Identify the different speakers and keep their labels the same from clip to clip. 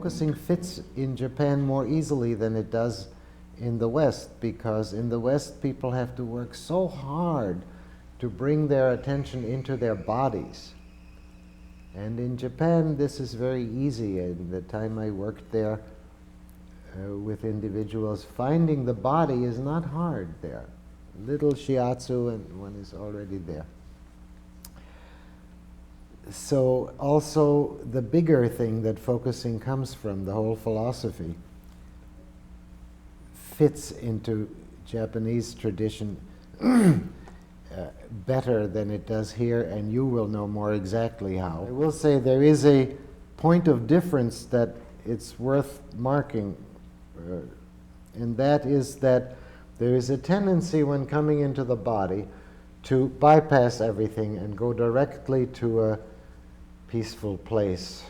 Speaker 1: focusing fits in Japan more easily than it does in the West, because in the West people have to work so hard to bring their attention into their bodies. And in Japan this is very easy. In the time I worked there with individuals, finding the body is not hard there. Little shiatsu and one is already there. So also the bigger thing that focusing comes from, the whole philosophy, fits into Japanese tradition better than it does here, and you will know more exactly how. I will say there is a point of difference that it's worth marking, and that is that there is a tendency when coming into the body to bypass everything and go directly to a peaceful place,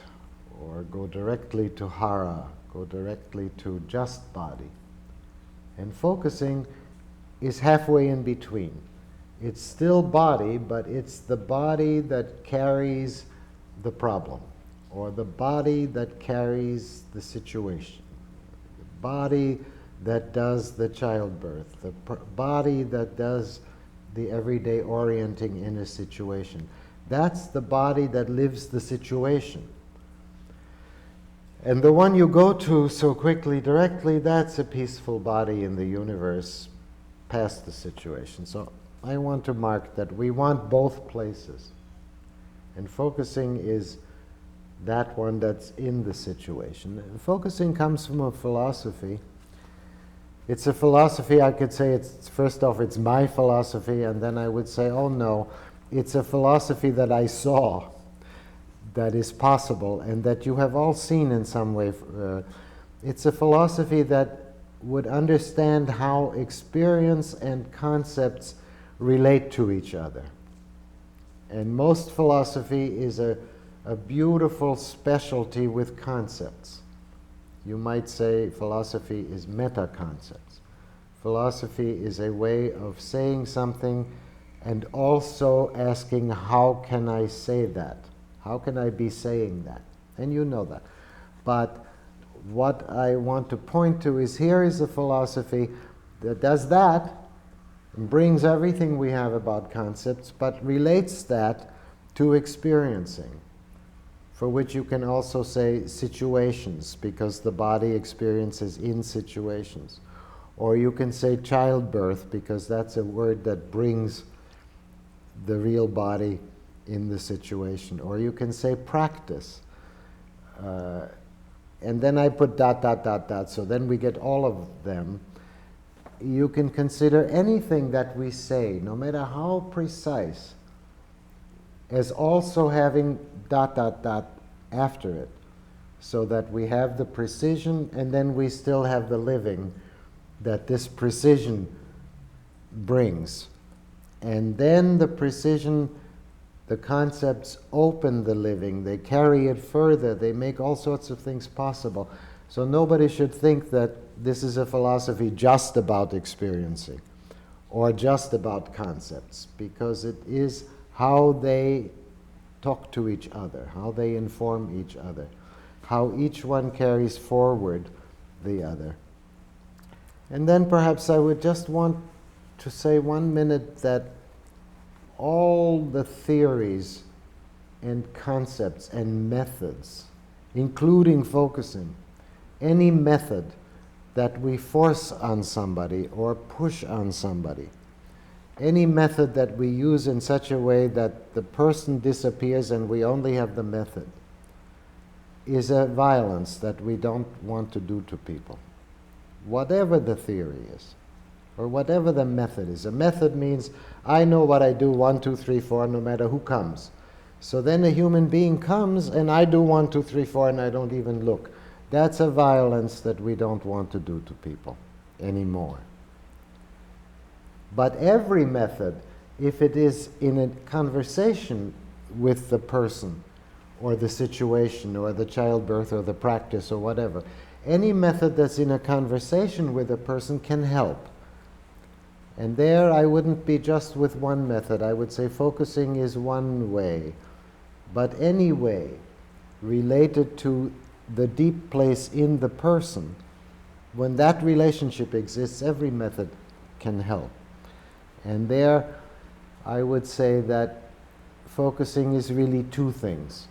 Speaker 1: or go directly to Hara, go directly to just body. And focusing is halfway in between. It's still body, but it's the body that carries the problem, or the body that carries the situation, the body that does the childbirth, the body that does the everyday orienting in a situation. That's the body that lives the situation. And the one you go to so quickly, directly, that's a peaceful body in the universe past the situation. So I want to mark that we want both places. And focusing is that one that's in the situation. And focusing comes from a philosophy. It's a philosophy, I could say, it's first off, it's my philosophy, and then I would say, oh no, it's a philosophy that I saw that is possible and that you have all seen in some way. It's a philosophy that would understand how experience and concepts relate to each other. And most philosophy is a beautiful specialty with concepts. You might say philosophy is meta-concepts. Philosophy is a way of saying something and also asking, how can I say that? How can I be saying that? And you know that. But what I want to point to is, here is a philosophy that does that, and brings everything we have about concepts, but relates that to experiencing, for which you can also say situations, because the body experiences in situations. Or you can say childbirth, because that's a word that brings the real body in the situation. Or you can say practice. And then I put ... so then we get all of them. You can consider anything that we say, no matter how precise, as also having ... after it, so that we have the precision and then we still have the living that this precision brings. And then the precision, the concepts open the living, they carry it further, they make all sorts of things possible. So nobody should think that this is a philosophy just about experiencing or just about concepts, because it is how they talk to each other, how they inform each other, how each one carries forward the other. And then perhaps I would just want to say 1 minute that all the theories and concepts and methods, including focusing, any method that we force on somebody or push on somebody, any method that we use in such a way that the person disappears and we only have the method, is a violence that we don't want to do to people. Whatever the theory is, or whatever the method is. A method means, I know what I do, 1, 2, 3, 4, no matter who comes. So then a human being comes and I do 1, 2, 3, 4 and I don't even look. That's a violence that we don't want to do to people anymore. But every method, if it is in a conversation with the person, or the situation, or the childbirth, or the practice, or whatever, any method that's in a conversation with a person can help. And there I wouldn't be just with one method. I would say focusing is one way. But any way related to the deep place in the person, when that relationship exists, every method can help. And there, I would say that focusing is really two things.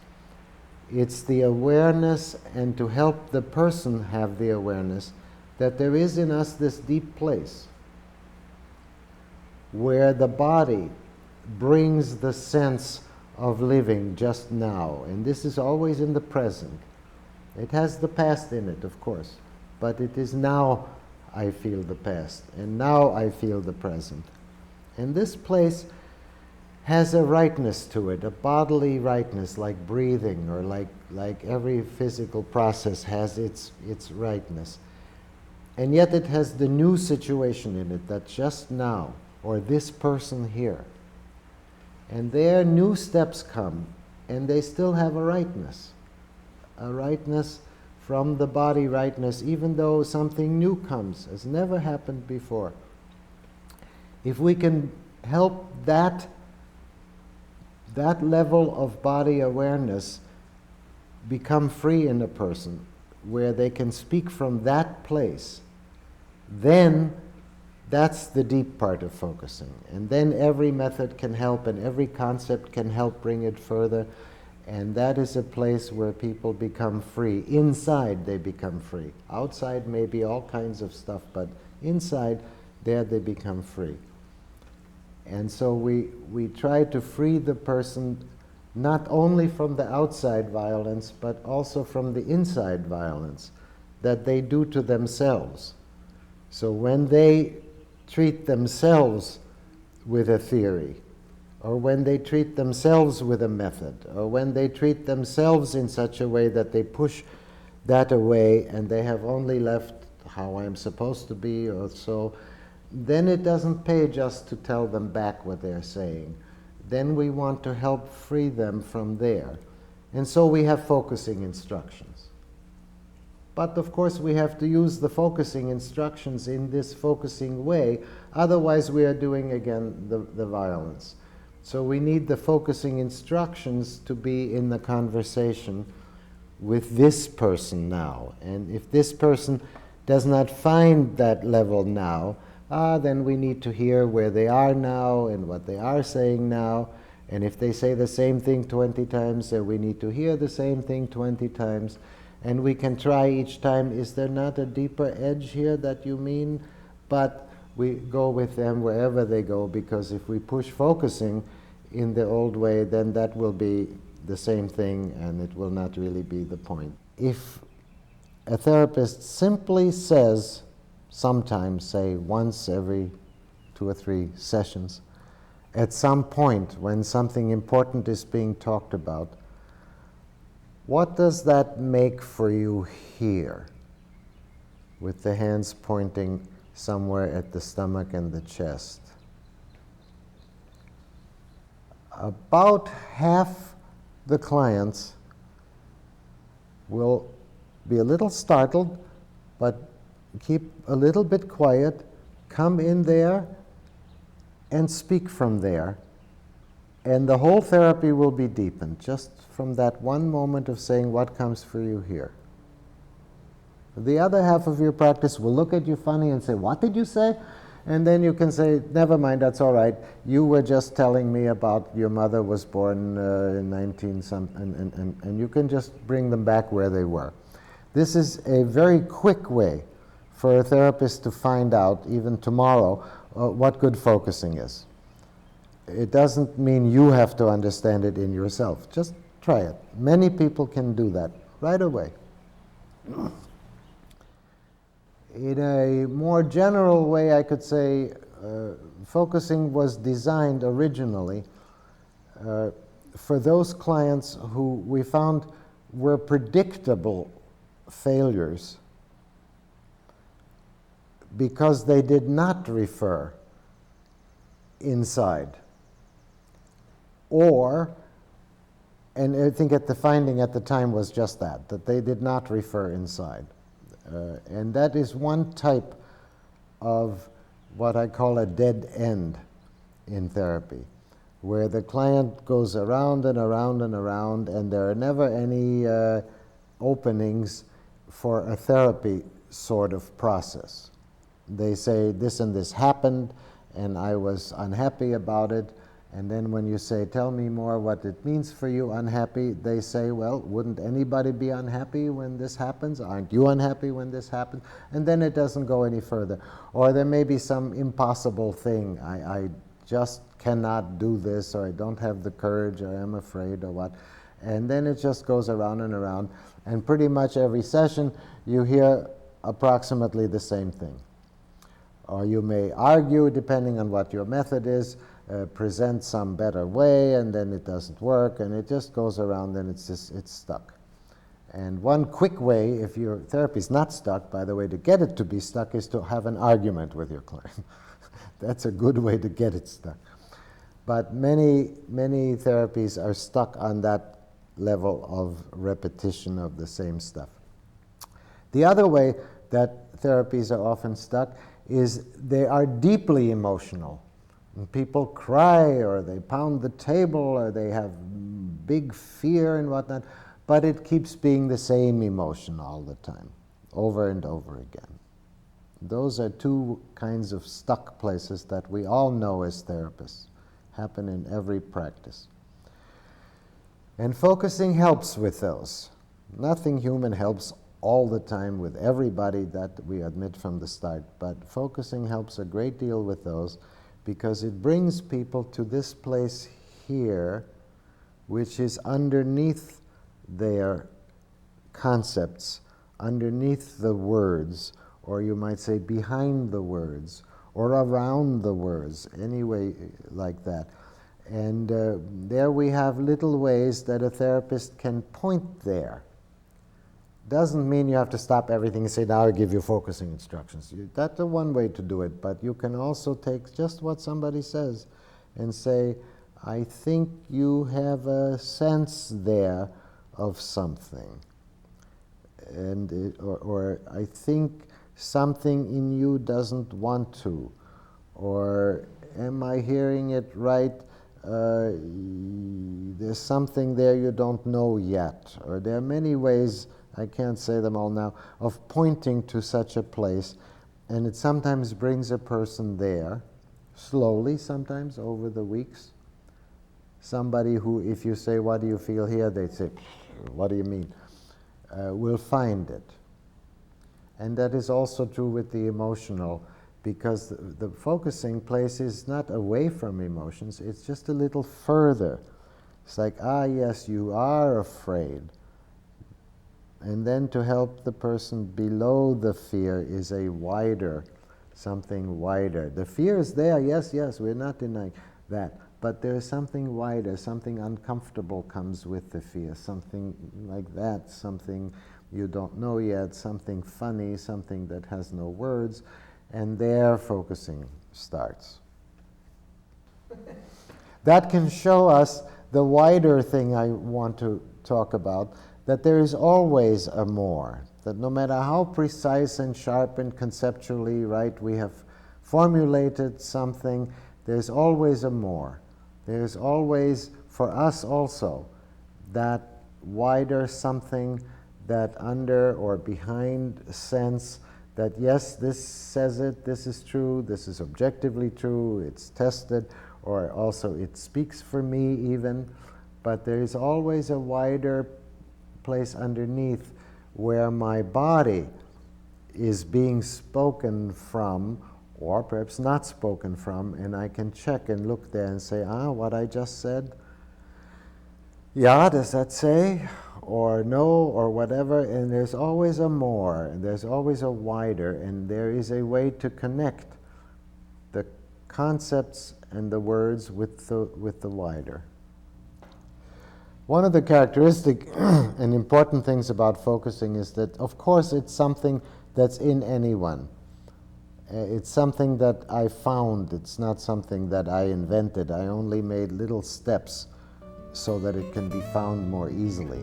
Speaker 1: It's the awareness, and to help the person have the awareness that there is in us this deep place where the body brings the sense of living just now. And this is always in the present. It has the past in it, of course, but it is now I feel the past, and now I feel the present. And this place has a rightness to it, a bodily rightness, like breathing, or like every physical process has its rightness. And yet it has the new situation in it, that just now, or this person here. And there new steps come, and they still have a rightness from the body rightness, even though something new comes, has never happened before. If we can help that level of body awareness become free in a person, where they can speak from that place, then that's the deep part of focusing. And then every method can help, and every concept can help bring it further. And that is a place where people become free. Inside they become free. Outside may be all kinds of stuff, but inside, there they become free. And so we try to free the person not only from the outside violence, but also from the inside violence that they do to themselves. So when they treat themselves with a theory, or when they treat themselves with a method, or when they treat themselves in such a way that they push that away and they have only left how I'm supposed to be, or so, then it doesn't pay just to tell them back what they're saying. Then we want to help free them from there. And so we have focusing instructions. But of course we have to use the focusing instructions in this focusing way, otherwise we are doing again the violence. So we need the focusing instructions to be in the conversation with this person now. And if this person does not find that level now, then we need to hear where they are now and what they are saying now. And if they say the same thing 20 times, then we need to hear the same thing 20 times. And we can try each time, is there not a deeper edge here that you mean? But we go with them wherever they go, because if we push focusing in the old way, then that will be the same thing and it will not really be the point. If a therapist simply says, sometimes say once every 2 or 3 sessions, at some point when something important is being talked about, what does that make for you here? With the hands pointing somewhere at the stomach and the chest. About half the clients will be a little startled, but keep a little bit quiet, come in there, and speak from there. And the whole therapy will be deepened, just from that one moment of saying, what comes for you here? The other half of your practice will look at you funny and say, what did you say? And then you can say, never mind, that's all right. You were just telling me about your mother was born in 19-something, and you can just bring them back where they were. This is a very quick way for a therapist to find out, even tomorrow, what good focusing is. It doesn't mean you have to understand it in yourself. Just try it. Many people can do that right away. In a more general way, I could say focusing was designed originally for those clients who we found were predictable failures because they did not refer inside. Or, and I think the finding at the time was just that they did not refer inside. And that is one type of what I call a dead end in therapy, where the client goes around and around and around, and there are never any openings for a therapy sort of process. They say this and this happened and I was unhappy about it, and then when you say, tell me more what it means for you unhappy, they say, well, wouldn't anybody be unhappy when this happens? Aren't you unhappy when this happens? And then it doesn't go any further. Or there may be some impossible thing. I just cannot do this, or I don't have the courage, or I'm afraid, or what. And then it just goes around and around. And pretty much every session you hear approximately the same thing. Or you may argue, depending on what your method is, present some better way, and then it doesn't work, and it just goes around, and it's stuck. And one quick way, if your therapy is not stuck, by the way, to get it to be stuck is to have an argument with your client. That's a good way to get it stuck. But many therapies are stuck on that level of repetition of the same stuff. The other way that therapies are often stuck is they are deeply emotional. And people cry, or they pound the table, or they have big fear and whatnot, but it keeps being the same emotion all the time, over and over again. Those are two kinds of stuck places that we all know as therapists, happen in every practice. And focusing helps with those. Nothing human helps all the time with everybody, that we admit from the start, but focusing helps a great deal with those, because it brings people to this place here, which is underneath their concepts, underneath the words, or you might say behind the words, or around the words, anyway like that. And there we have little ways that a therapist can point there. Doesn't mean you have to stop everything and say, now I give you focusing instructions. That's the one way to do it, but you can also take just what somebody says and say, I think you have a sense there of something. And or I think something in you doesn't want to. Or am I hearing it right? There's something there you don't know yet. Or there are many ways, I can't say them all now, of pointing to such a place, and it sometimes brings a person there, slowly sometimes over the weeks. Somebody who, if you say, what do you feel here? They say, what do you mean? Will find it. And that is also true with the emotional, because the focusing place is not away from emotions, it's just a little further. It's like, ah, yes, you are afraid. And then to help the person below the fear is a wider, something wider. The fear is there, yes, we're not denying that. But there is something wider, something uncomfortable comes with the fear, something like that, something you don't know yet, something funny, something that has no words, and there focusing starts. That can show us the wider thing I want to talk about, that there is always a more, that no matter how precise and sharp and conceptually right we have formulated something, there's always a more. There's always, for us also, that wider something, that under or behind sense that yes, this says it, this is true, this is objectively true, it's tested, or also it speaks for me even, but there is always a wider place underneath where my body is being spoken from, or perhaps not spoken from, and I can check and look there and say, what I just said, yeah, does that say? Or no, or whatever, and there's always a more, and there's always a wider, and there is a way to connect the concepts and the words with the wider. One of the characteristic and important things about focusing is that, of course, it's something that's in anyone. It's something that I found. It's not something that I invented. I only made little steps so that it can be found more easily.